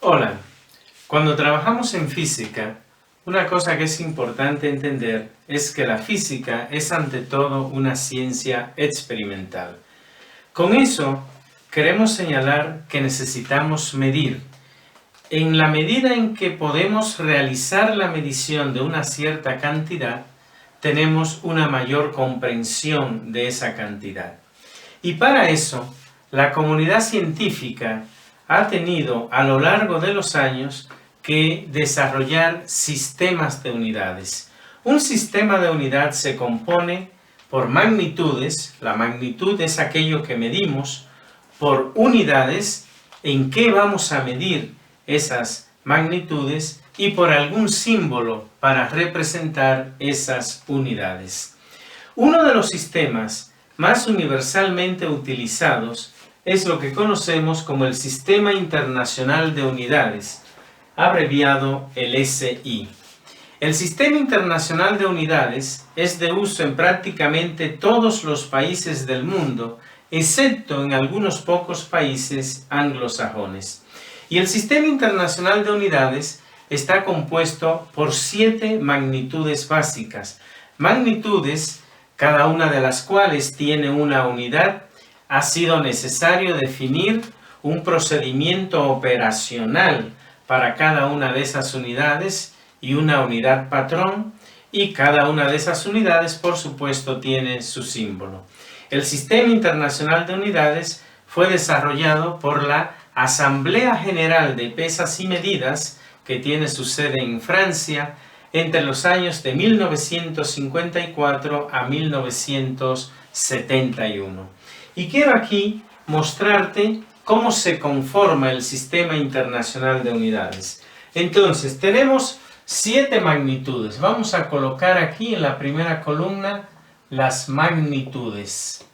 Hola, cuando trabajamos en física, una cosa que es importante entender es que la física es ante todo una ciencia experimental. Con eso, queremos señalar que necesitamos medir. En la medida en que podemos realizar la medición de una cierta cantidad, tenemos una mayor comprensión de esa cantidad. Y para eso, la comunidad científica ha tenido a lo largo de los años que desarrollar sistemas de unidades. Un sistema de unidad se compone por magnitudes, la magnitud es aquello que medimos, por unidades, en qué vamos a medir esas magnitudes y por algún símbolo para representar esas unidades. Uno de los sistemas más universalmente utilizados es lo que conocemos como el Sistema Internacional de Unidades, abreviado el SI. El Sistema Internacional de Unidades es de uso en prácticamente todos los países del mundo, excepto en algunos pocos países anglosajones. Y el Sistema Internacional de Unidades está compuesto por 7 magnitudes básicas, magnitudes cada una de las cuales tiene una unidad. Ha sido necesario definir un procedimiento operacional para cada una de esas unidades y una unidad patrón, y cada una de esas unidades, por supuesto, tiene su símbolo. El Sistema Internacional de Unidades fue desarrollado por la Asamblea General de Pesas y Medidas, que tiene su sede en Francia, entre los años de 1954 a 1971. Y quiero aquí mostrarte cómo se conforma el Sistema Internacional de Unidades. Entonces, tenemos 7 magnitudes. Vamos a colocar aquí en la primera columna las magnitudes.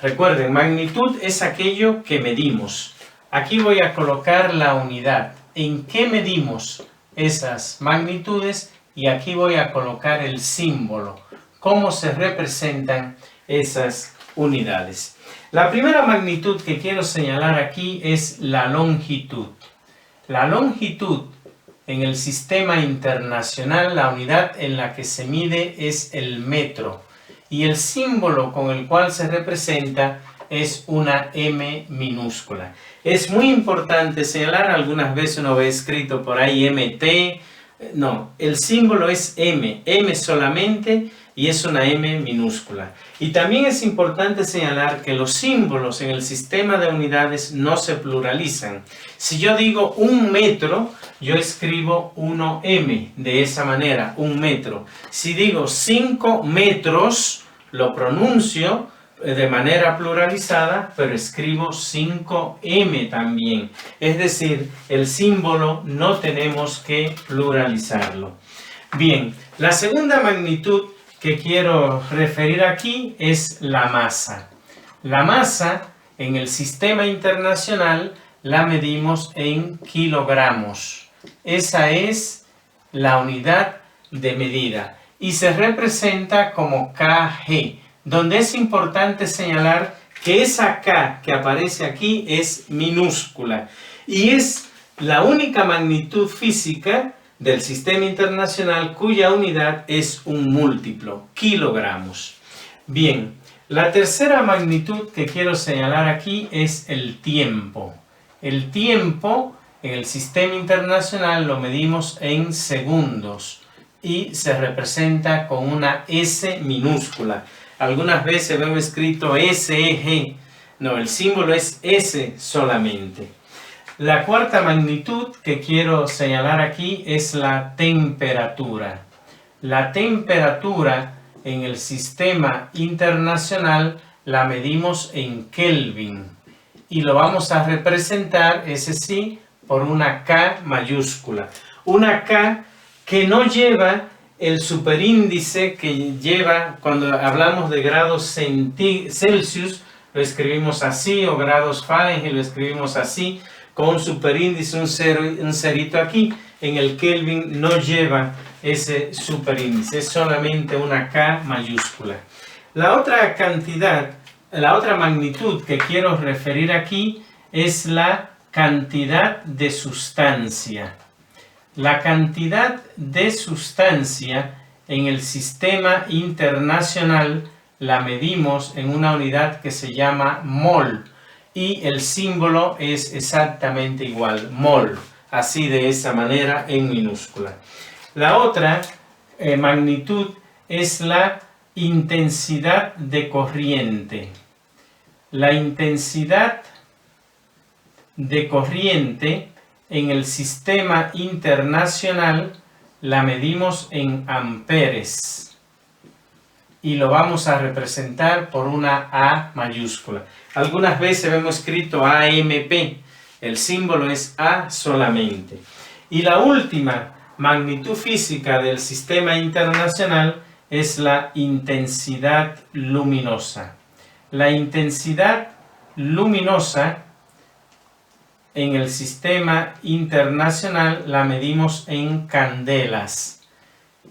Recuerden, magnitud es aquello que medimos. Aquí voy a colocar la unidad. ¿En qué medimos esas magnitudes? Y aquí voy a colocar el símbolo. ¿Cómo se representan esas unidades? La primera magnitud que quiero señalar aquí es la longitud. La longitud en el sistema internacional, la unidad en la que se mide es el metro. Y el símbolo con el cual se representa es una M minúscula. Es muy importante señalar, algunas veces uno ve escrito por ahí MT. No, el símbolo es M solamente, y es una M minúscula. Y también es importante señalar que los símbolos en el sistema de unidades no se pluralizan. Si yo digo 1 metro, yo escribo 1M, de esa manera, 1 metro. Si digo 5 metros, lo pronuncio de manera pluralizada, pero escribo 5M también. Es decir, el símbolo no tenemos que pluralizarlo. Bien, la segunda magnitud que quiero referir aquí es la masa. La masa en el sistema internacional la medimos en kilogramos. Esa es la unidad de medida y se representa como kg, donde es importante señalar que esa K que aparece aquí es minúscula y es la única magnitud física del sistema internacional cuya unidad es un múltiplo, kilogramos. Bien, la tercera magnitud que quiero señalar aquí es el tiempo. El tiempo en el sistema internacional lo medimos en segundos y se representa con una S minúscula. Algunas veces veo escrito SEG. No, el símbolo es S solamente. La cuarta magnitud que quiero señalar aquí es la temperatura. La temperatura en el sistema internacional la medimos en Kelvin y lo vamos a representar, ese sí, por una K mayúscula. Una K que no lleva el superíndice que lleva cuando hablamos de grados Celsius, lo escribimos así, o grados Fahrenheit lo escribimos así, con un superíndice, un cerito aquí. En el Kelvin no lleva ese superíndice, es solamente una K mayúscula. La otra magnitud que quiero referir aquí es la cantidad de sustancia. La cantidad de sustancia en el sistema internacional la medimos en una unidad que se llama mol y el símbolo es exactamente igual, mol, así de esa manera en minúscula. La otra magnitud es la intensidad de corriente. La intensidad de corriente en el sistema internacional la medimos en amperes y lo vamos a representar por una A mayúscula. Algunas veces hemos escrito AMP, el símbolo es A solamente. Y la última magnitud física del sistema internacional es la intensidad luminosa. La intensidad luminosa en el sistema internacional la medimos en candelas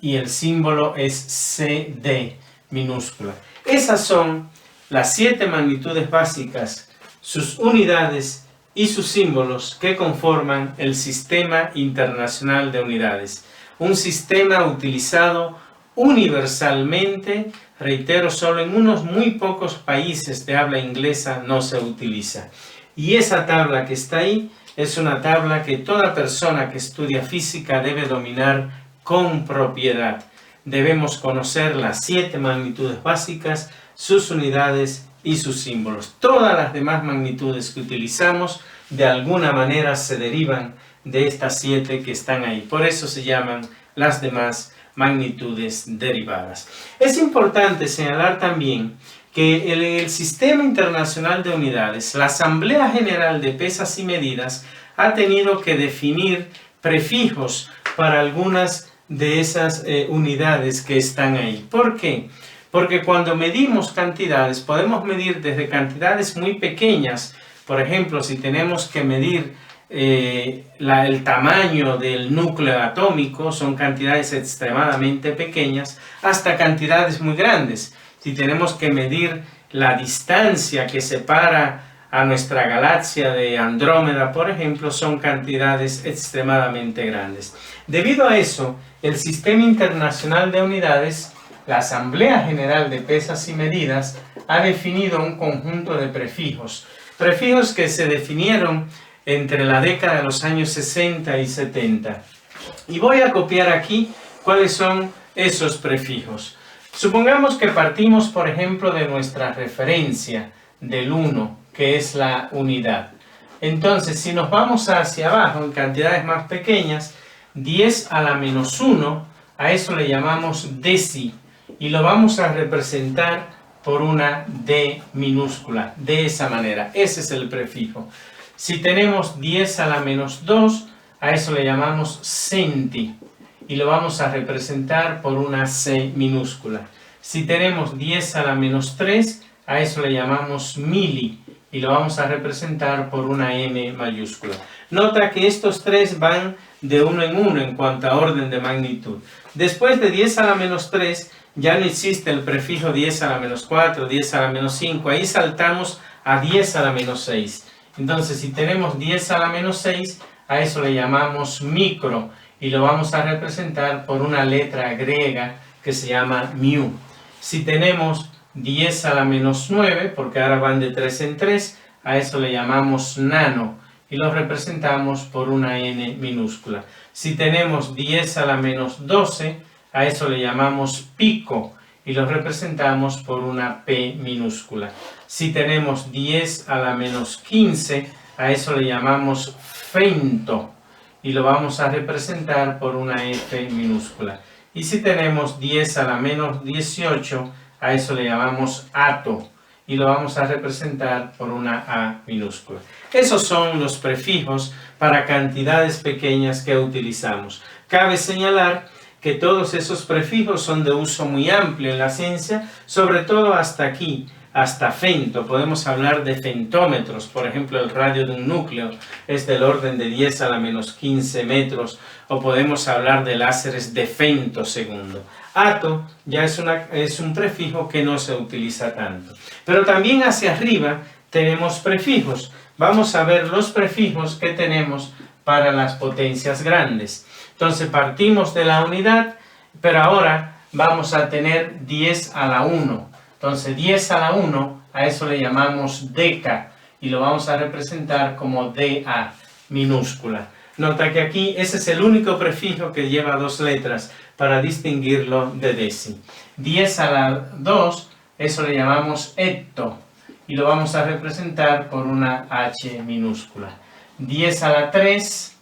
y el símbolo es CD minúscula. Esas son las 7 magnitudes básicas, sus unidades y sus símbolos que conforman el Sistema Internacional de Unidades. Un sistema utilizado universalmente, reitero, solo en unos muy pocos países de habla inglesa no se utiliza. Y esa tabla que está ahí es una tabla que toda persona que estudia física debe dominar con propiedad. Debemos conocer las 7 magnitudes básicas, sus unidades y sus símbolos. Todas las demás magnitudes que utilizamos de alguna manera se derivan de estas 7 que están ahí. Por eso se llaman las demás magnitudes derivadas. Es importante señalar también que el Sistema Internacional de Unidades, la Asamblea General de Pesas y Medidas, ha tenido que definir prefijos para algunas de esas unidades que están ahí. ¿Por qué? Porque cuando medimos cantidades, podemos medir desde cantidades muy pequeñas. Por ejemplo, si tenemos que medir el tamaño del núcleo atómico, son cantidades extremadamente pequeñas, hasta cantidades muy grandes. Si tenemos que medir la distancia que separa a nuestra galaxia de Andrómeda, por ejemplo, son cantidades extremadamente grandes. Debido a eso, el Sistema Internacional de Unidades, la Asamblea General de Pesas y Medidas, ha definido un conjunto de prefijos. Prefijos que se definieron entre la década de los años 60 y 70. Y voy a copiar aquí cuáles son esos prefijos. Supongamos que partimos, por ejemplo, de nuestra referencia del 1, que es la unidad. Entonces, si nos vamos hacia abajo en cantidades más pequeñas, 10 a la menos 1, a eso le llamamos deci, y lo vamos a representar por una D minúscula, de esa manera. Ese es el prefijo. Si tenemos 10 a la menos 2, a eso le llamamos centi, y lo vamos a representar por una C minúscula. Si tenemos 10 a la menos 3, a eso le llamamos mili, y lo vamos a representar por una M mayúscula. Nota que estos tres van de uno en uno en cuanto a orden de magnitud. Después de 10 a la menos 3, ya no existe el prefijo 10 a la menos 4, 10 a la menos 5. Ahí saltamos a 10 a la menos 6. Entonces, si tenemos 10 a la menos 6, a eso le llamamos micro, y lo vamos a representar por una letra griega que se llama mu. Si tenemos 10 a la menos 9, porque ahora van de 3 en 3, a eso le llamamos nano, y lo representamos por una N minúscula. Si tenemos 10 a la menos 12, a eso le llamamos pico, y lo representamos por una P minúscula. Si tenemos 10 a la menos 15, a eso le llamamos femto, y lo vamos a representar por una F minúscula. Y si tenemos 10 a la menos 18, a eso le llamamos ato, y lo vamos a representar por una A minúscula. Esos son los prefijos para cantidades pequeñas que utilizamos. Cabe señalar que todos esos prefijos son de uso muy amplio en la ciencia, sobre todo hasta aquí, hasta femto. Podemos hablar de femtómetros, por ejemplo, el radio de un núcleo es del orden de 10 a la menos 15 metros, o podemos hablar de láseres de femtosegundo. Ato ya es un prefijo que no se utiliza tanto. Pero también hacia arriba tenemos prefijos. vamos a ver los prefijos que tenemos para las potencias grandes. Entonces partimos de la unidad, pero ahora vamos a tener 10 a la 1. Entonces 10 a la 1, a eso le llamamos deca y lo vamos a representar como DA minúscula. Nota que aquí ese es el único prefijo que lleva dos letras para distinguirlo de deci. 10 a la 2, eso le llamamos hecto y lo vamos a representar por una H minúscula. 10 a la 3,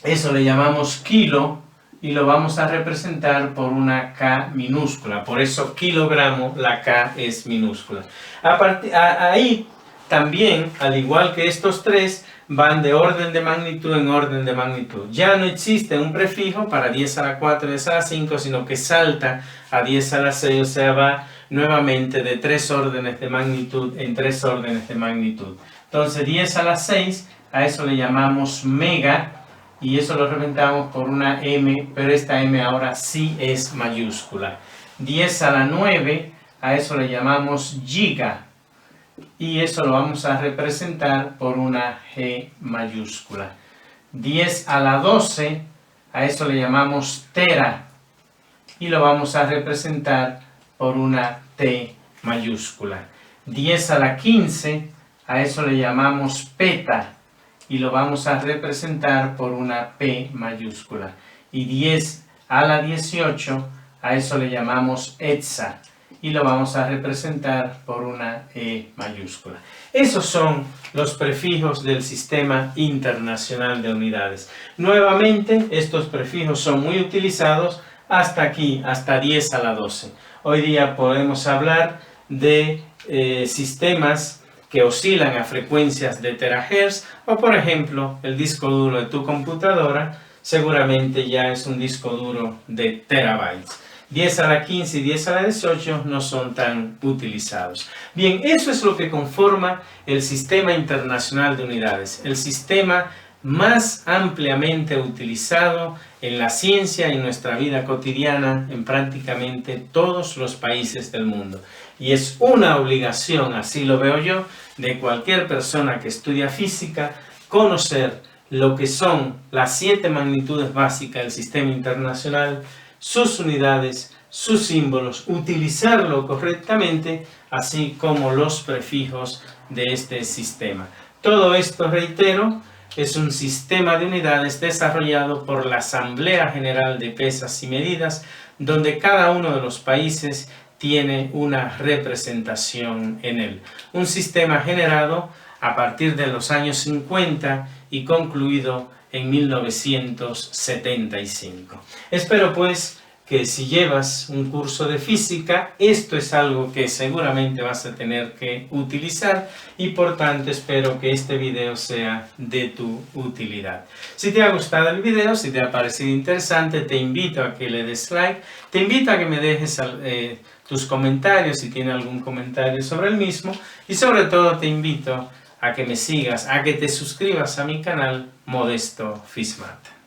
eso le llamamos kilo y lo vamos a representar por una K minúscula. Por eso kilogramo, la K es minúscula. Ahí también, al igual que estos tres, van de orden de magnitud en orden de magnitud. Ya no existe un prefijo para 10 a la 4, 10 a la 5, sino que salta a 10 a la 6, o sea, va nuevamente de 3 órdenes de magnitud en 3 órdenes de magnitud. Entonces 10 a la 6, a eso le llamamos mega, y eso lo representamos por una M, pero esta M ahora sí es mayúscula. 10 a la 9, a eso le llamamos giga, y eso lo vamos a representar por una G mayúscula. 10 a la 12, a eso le llamamos tera, y lo vamos a representar por una T mayúscula. 10 a la 15, a eso le llamamos peta, y lo vamos a representar por una P mayúscula. Y 10 a la 18, a eso le llamamos hexa, y lo vamos a representar por una E mayúscula. Esos son los prefijos del Sistema Internacional de Unidades. Nuevamente, estos prefijos son muy utilizados hasta aquí, hasta 10 a la 12. Hoy día podemos hablar de sistemas que oscilan a frecuencias de terahertz, o por ejemplo, el disco duro de tu computadora seguramente ya es un disco duro de terabytes. 10 a la 15 y 10 a la 18 no son tan utilizados. Bien, eso es lo que conforma el Sistema Internacional de Unidades, el sistema más ampliamente utilizado en la ciencia y en nuestra vida cotidiana en prácticamente todos los países del mundo. Y es una obligación, así lo veo yo, de cualquier persona que estudia física, conocer lo que son las 7 magnitudes básicas del sistema internacional, sus unidades, sus símbolos, utilizarlo correctamente, así como los prefijos de este sistema. Todo esto, reitero, es un sistema de unidades desarrollado por la Asamblea General de Pesas y Medidas, donde cada uno de los países tiene una representación en él. Un sistema generado a partir de los años 50 y concluido en 1975. Espero pues que si llevas un curso de física, esto es algo que seguramente vas a tener que utilizar y por tanto espero que este video sea de tu utilidad. Si te ha gustado el video, si te ha parecido interesante, te invito a que le des like, te invito a que me dejes tus comentarios si tienes algún comentario sobre el mismo y sobre todo te invito a que me sigas, a que te suscribas a mi canal Modesto Fismat.